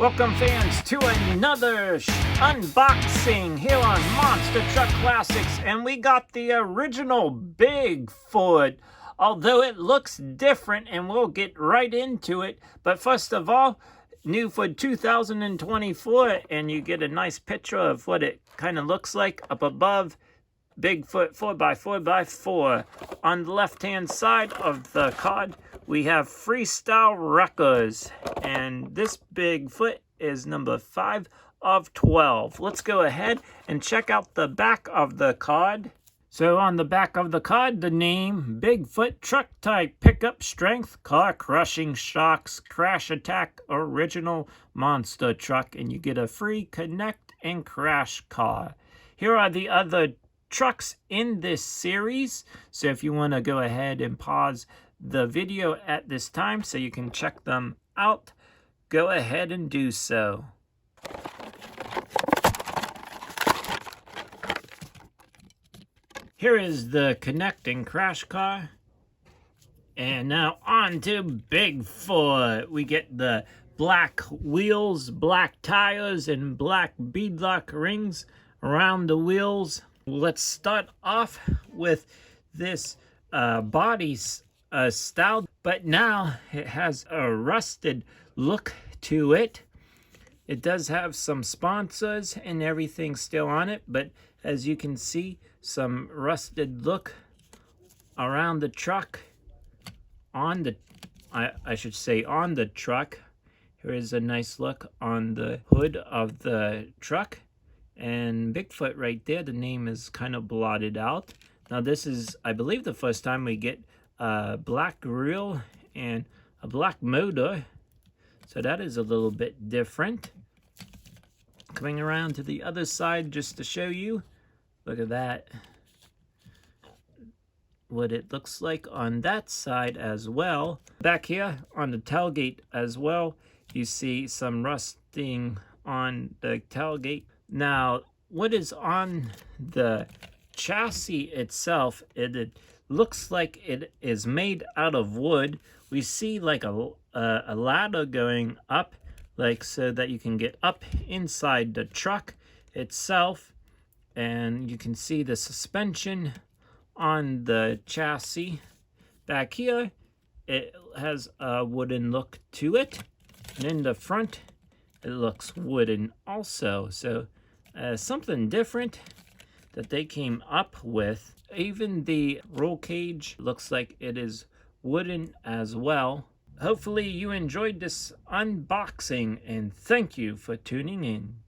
Welcome fans to another unboxing here on Monster Truck Classics, and we got the original Bigfoot, although it looks different and we'll get right into it. But first of all, new for 2024, and you get a nice picture of what it kind of looks like up above. Bigfoot 4x4x4. On the left hand side of the card we have Freestyle Records, and this Bigfoot is number 5 of 12. Let's go ahead and check out the back of the card. So on the back of the card, the name: Bigfoot Truck Type, Pickup Strength, Car Crushing Shocks, Crash Attack, Original Monster Truck, and you get a free Connect and Crash car. Here are the other trucks in this series, so if you want to go ahead and pause the video at this time so you can check them out, go ahead and do so. Here is the Connect and Crash car. And now on to Bigfoot. We get the black wheels, black tires, and black beadlock rings around the wheels. Let's start off with this body style, but now it has a rusted look to it. It does have some sponsors and everything still on it, but as you can see, some rusted look around the truck. On the, I should say on the truck. Here is a nice look on the hood of the truck. And Bigfoot right there, the name is kind of blotted out. Now this is, I believe, the first time we get a black grille and a black motor. So that is a little bit different. Coming around to the other side just to show you. Look at that. What it looks like on that side as well. Back here on the tailgate as well, you see some rusting on the tailgate. Now, what is on the chassis itself, it looks like it is made out of wood. We see like a ladder going up, like so that you can get up inside the truck itself. And you can see the suspension on the chassis. Back here, it has a wooden look to it. And in the front, it looks wooden also. So something different that they came up with. Even the roll cage looks like it is wooden as well. Hopefully you enjoyed this unboxing, and thank you for tuning in.